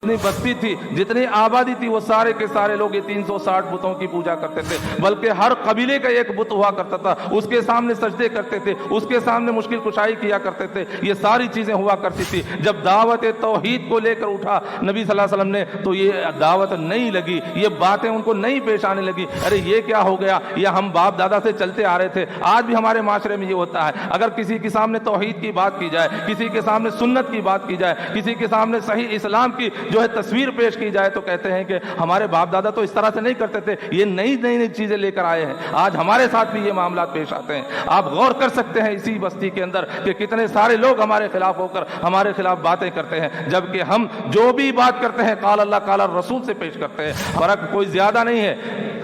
जितनी बस्ती थी, जितनी आबादी थी, वो सारे के सारे लोग ये 360 बुतों की पूजा करते थे। बल्कि हर कबीले का एक बुत हुआ करता था, उसके सामने सजदे करते थे, उसके सामने मुश्किल कुशाई किया करते थे। ये सारी चीजें हुआ करती थी। जब दावत तौहीद को लेकर उठा नबी सल्लल्लाहु अलैहि वसल्लम ने, तो ये दावत नहीं लगी, ये बातें उनको नहीं पेश आने लगी। अरे ये क्या हो गया, ये हम बाप दादा से चलते आ रहे थे। आज भी हमारे माशरे में ये होता है, अगर किसी के सामने तौहीद की बात की जाए, किसी के सामने सुन्नत की बात की जाए, किसी के सामने सही इस्लाम की जो है तस्वीर पेश की जाए, तो कहते हैं कि हमारे बाप दादा तो इस तरह से नहीं करते थे, ये नई नई चीजें लेकर आए हैं। आज हमारे साथ भी ये मामला पेश आते हैं। आप गौर कर सकते हैं इसी बस्ती के अंदर कि कितने सारे लोग हमारे खिलाफ होकर हमारे खिलाफ बातें करते हैं, जबकि हम जो भी बात करते हैं काल अल्लाह काल रसूल से पेश करते हैं। फर्क कोई ज्यादा नहीं है।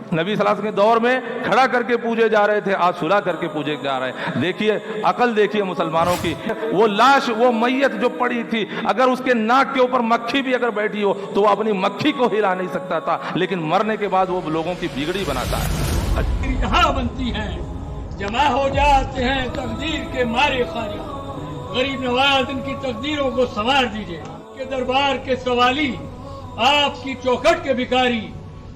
नबी सल्लल्लाहु अलैहि वसल्लम के दौर में खड़ा करके पूजे जा रहे थे, आज सुला करके पूजे जा रहे हैं। देखिए अकल देखिए मुसलमानों की। वो लाश, वो मैयत जो पड़ी थी, अगर उसके नाक के ऊपर मक्खी भी अगर बैठी हो तो वो अपनी मक्खी को हिला नहीं सकता था, लेकिन मरने के बाद वो लोगों की बिगड़ी बनाता है। यहाँ बनती हैं, जमा हो जाते हैं तकदीर के मारे खाजा। गरीब नवाज इनकी तकदीरों को संवार दीजिए। के दरबार के सवाली, आपकी चौखट के भिखारी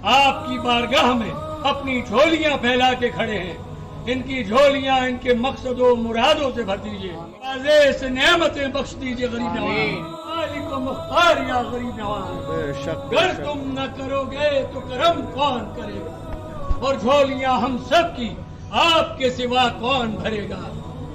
आपकी बारगाह में अपनी झोलियां फैला के खड़े हैं। इनकी झोलियां इनके मकसदों मुरादों से भर दीजिए। वाज़े से नेमतें बख्श दीजिए गरीब नवाज। मालिक को मुख्तार या गरीब नवाज, अगर तुम न करोगे तो करम कौन करेगा, और झोलियां हम सब की आपके सिवा कौन भरेगा।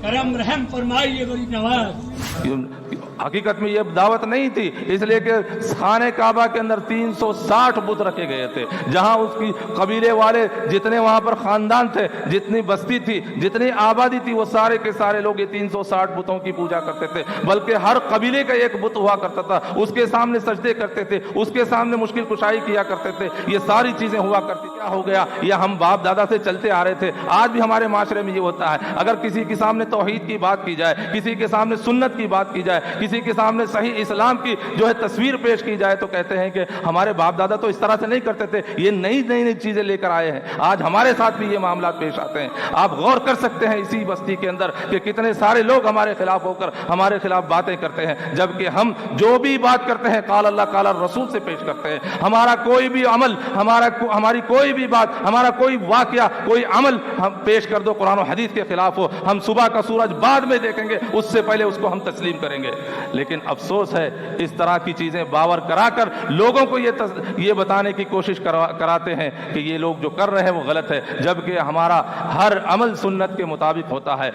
करम रहम फरमाइए गरीब नवाज। हकीकत में ये दावत नहीं थी, इसलिए कि खाने काबा के अंदर 360 बुत रखे गए थे, जहां उसकी कबीले वाले जितने वहां पर खानदान थे, जितनी बस्ती थी, जितनी आबादी थी, वो सारे के सारे लोग ये 360 बुतों की पूजा करते थे। बल्कि हर कबीले का एक बुत हुआ करता था, उसके सामने सजदे करते थे, उसके सामने मुश्किल कुशाई किया करते थे। ये सारी चीजें हुआ करती। क्या हो गया, ये हम बाप दादा से चलते आ रहे थे। आज भी हमारे माशरे में ये होता है, अगर किसी के सामने तौहीद की बात की जाए, किसी के सामने सुन्नत की बात की जाए, किसी के सामने सही इस्लाम की जो है तस्वीर पेश की जाए, तो कहते हैं कि हमारे बाप दादा तो इस तरह से नहीं करते थे, ये नई नई चीजें लेकर आए हैं। आज हमारे साथ भी ये मामला पेश आते हैं। आप गौर कर सकते हैं इसी बस्ती के अंदर कि कितने सारे लोग हमारे खिलाफ होकर हमारे खिलाफ बातें करते हैं, जबकि हम जो भी बात करते हैं काल अल्लाह काल रसूल से पेश करते हैं। हमारा कोई भी अमल, हमारी कोई भी बात, हमारा कोई वाकया, कोई अमल हम पेश कर दो कुरान और हदीस के खिलाफ हो, हम सुबह का सूरज बाद में देखेंगे, उससे पहले उसको हम तस्लीम करेंगे। लेकिन अफसोस है, इस तरह की चीजें बावर कराकर लोगों को ये बताने की कोशिश कराते हैं कि ये लोग जो कर रहे हैं वो गलत है, जबकि हमारा हर अमल सुन्नत के मुताबिक होता है,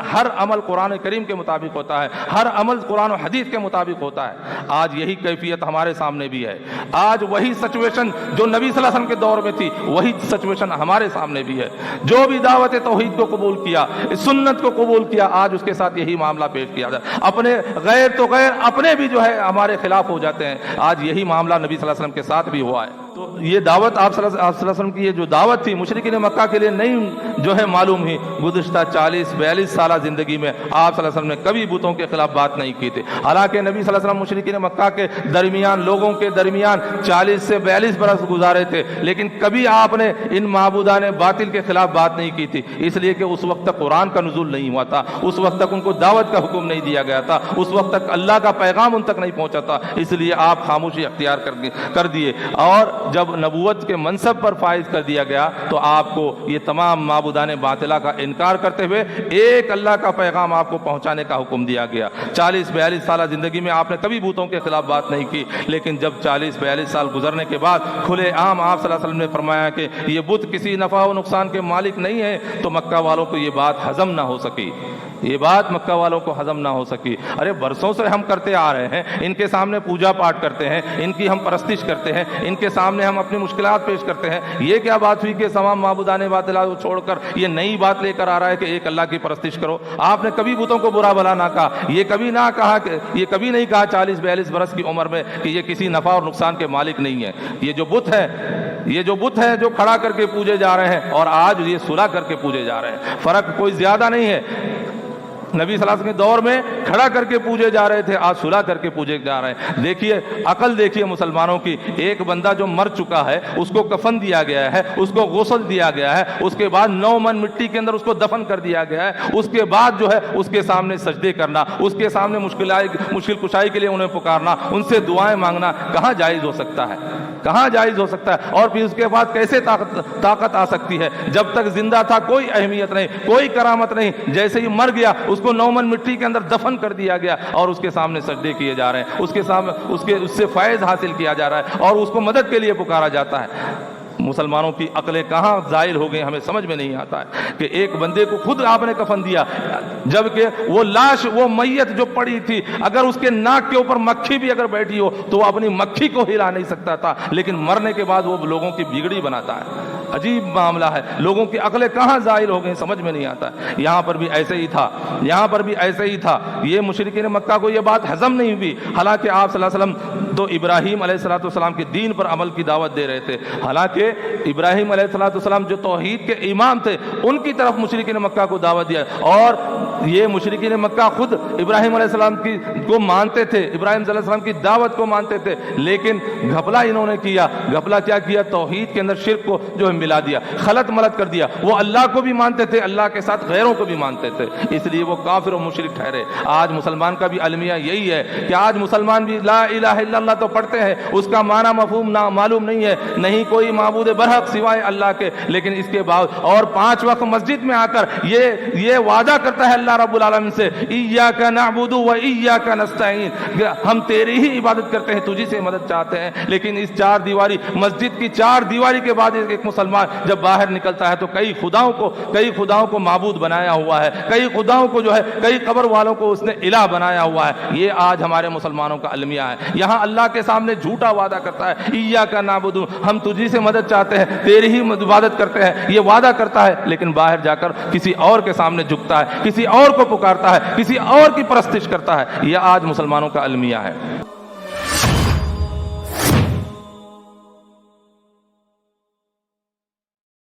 हर अमल कुरान करीम के मुताबिक होता है, हर अमल कुरान और हदीस के मुताबिक होता है। आज यही कैफियत हमारे सामने भी है। आज वही सिचुएशन जो नबी सल्लल्लाहु अलैहि वसल्लम के दौर में थी, वही सिचुएशन हमारे सामने भी है। जो भी दावत तौहीद को कबूल किया, सुन्नत को कबूल किया, आज उसके साथ यही मामला पेश किया जाए। अपने गैर तो गैर, अपने भी जो है हमारे खिलाफ हो जाते हैं। आज यही मामला नबी सल्लल्लाहु अलैहि वसल्लम के साथ भी हुआ है। तो ये दावत आप सल्लल्लाहु अलैहि वसल्लम की ये जो दावत थी मुशरिकीन मक्का के लिए नहीं जो है मालूम ही। गुज़िश्ता 40-42 साल जिंदगी में आप सल्लल्लाहु अलैहि वसल्लम ने कभी बुतों के खिलाफ बात नहीं की थी। हालांकि नबी सल्लल्लाहु अलैहि वसल्लम मुशरिकीन मक्का के दरमियान, लोगों के दरमियान 40 से 42 बरस गुजारे थे, लेकिन कभी आपने इन माबूदाने बातिल के खिलाफ बात नहीं की थी, इसलिए कि उस वक्त तक कुरान का नुज़ूल नहीं हुआ था, उस वक्त तक उनको दावत का हुक्म नहीं दिया गया था, उस वक्त तक अल्लाह का पैगाम उन तक नहीं पहुंचा था, इसलिए आप खामोशी अख्तियार कर दिए। और जब नबूवत के मनसब पर फाइज कर दिया गया, तो आपको ये तमाम माबूदाने बातिला का इनकार करते हुए एक अल्लाह का पैगाम आपको पहुंचाने का हुक्म दिया गया। 40-42 साल जिंदगी में आपने कभी बूतों के खिलाफ बात नहीं की, लेकिन जब 40-42 साल गुजरने के बाद खुले आम आप सल्लल्लाहु अलैहि वसल्लम ने फरमाया कि ये बुत किसी नफा व नुकसान के मालिक नहीं है, तो मक्का वालों को ये बात हजम ना हो सकी। ये बात मक्का वालों को हजम ना हो सकी। अरे बरसों से हम करते आ रहे हैं, इनके सामने पूजा पाठ करते हैं, इनकी हम परस्तिश करते हैं, इनके सामने हम अपनी मुश्किलात पेश करते हैं। ये क्या बात हुई कि तमाम माबूदाने बातिला को छोड़कर ये नई बात लेकर आ रहा है कि एक अल्लाह की परस्तिश करो। आपने कभी बुतों को बुरा भला ना कहा, ये कभी नहीं कहा 40-42 बरस की उम्र में कि ये किसी नफा और नुकसान के मालिक नहीं है। ये जो बुत है जो खड़ा करके पूजे जा रहे हैं, और आज ये सुलह करके पूजे जा रहे हैं। फर्क कोई ज्यादा नहीं है। नबी सल्लल्लाहु अलैहि वसल्लम के दौर में खड़ा करके पूजे जा रहे थे, आज सुला करके पूजे जा रहे हैं। देखिए अकल देखिए मुसलमानों की, एक बंदा जो मर चुका है उसको कफन दिया गया है, उसको गुस्ल दिया गया है, उसके बाद 9 मन मिट्टी के अंदर उसको दफन कर दिया गया है, उसके बाद जो है उसके सामने सजदे करना, उसके सामने मुश्किल कुशाई के लिए उन्हें पुकारना, उनसे दुआएं मांगना कहाँ जायज़ हो सकता है, कहाँ जायज़ हो सकता है? और फिर उसके बाद कैसे ताकत आ सकती है? जब तक जिंदा था कोई अहमियत नहीं, कोई करामत नहीं, जैसे ही मर गया उसको 9 मन मिट्टी के अंदर दफन कर दिया गया और उसके सामने सजदे किए जा रहे हैं, उसके सामने उससे फैज़ हासिल किया जा रहा है और उसको मदद के लिए पुकारा जाता है। मुसलमानों की अकलें कहाँ ज़ाइल हो गई, हमें समझ में नहीं आता है कि एक बंदे को खुद आपने कफन दिया, जबकि वो लाश, वो मैयत जो पड़ी थी, अगर उसके नाक के ऊपर मक्खी भी अगर बैठी हो तो वो अपनी मक्खी को हिला नहीं सकता था, लेकिन मरने के बाद वो लोगों की बिगड़ी बनाता है। अजीब मामला है, लोगों की अकलें कहाँ ज़ाइल हो गई, समझ में नहीं आता है। यहाँ पर भी ऐसे ही था, यहाँ पर भी ऐसे ही था। ये मुशरिकीन मक्का को ये बात हजम नहीं हुई, हालांकि आप सल्लल्लाहु अलैहि वसल्लम तो इब्राहीम अलैहिस्सलाम के दीन पर अमल की दावत दे रहे थे। हालांकि इब्राहीम अलैहिस्सलाम जो तौहीद के इमाम थे, उनकी तरफ मुशरिकीन मक्का को दावत दिया, और ये मुशरिकीन मक्का खुद इब्राहीम अलैहिस्सलाम को मानते थे, इब्राहीम अलैहिस्सलाम की दावत को मानते थे, लेकिन घपला इन्होंने किया। घपला क्या किया? तौहीद के अंदर शिर्क को जो है मिला दिया, खलत मलत कर दिया। वो अल्लाह को भी मानते थे, अल्लाह के साथ गैरों को भी मानते थे, इसलिए वो काफिर और मुशरिक ठहरे। आज मुसलमान का भी अलमिया यही है कि आज मुसलमान भी ला इलाहा इल्लल्लाह तो पढ़ते हैं, उसका माना मफहूम ना मालूम नहीं है, नहीं कोई माबूद बरहक सिवाय अल्लाह के, लेकिन इसके बाद और 5 वक्त मस्जिद में आकर ये वादा करता है अल्लाह रब्बुल आलमीन से, इय्याका नअबुदु व इय्याका नस्तईन, हम तेरी ही इबादत करते हैं, तुझी से मदद चाहते हैं। लेकिन इस 4 दीवारी, मस्जिद की 4 दीवारी के बाद एक मुसलमान जब बाहर निकलता है तो कई खुदाओं को माबूद बनाया हुआ है, कई खुदाओं को जो है, कई कब्र वालों को उसने इलाह बनाया हुआ है। ये आज हमारे मुसलमानों का अलमिया है। यहाँ अल्लाह के सामने झूठा वादा करता है, इय्याका नअबुदु, हम तुझी से मदद चाहते हैं, तेरी ही इबादत करते हैं, ये वादा करता है, लेकिन बाहर जाकर किसी और के सामने झुकता है, किसी और को पुकारता है, किसी और की परस्तिश करता है। यह आज मुसलमानों का अलमिया है।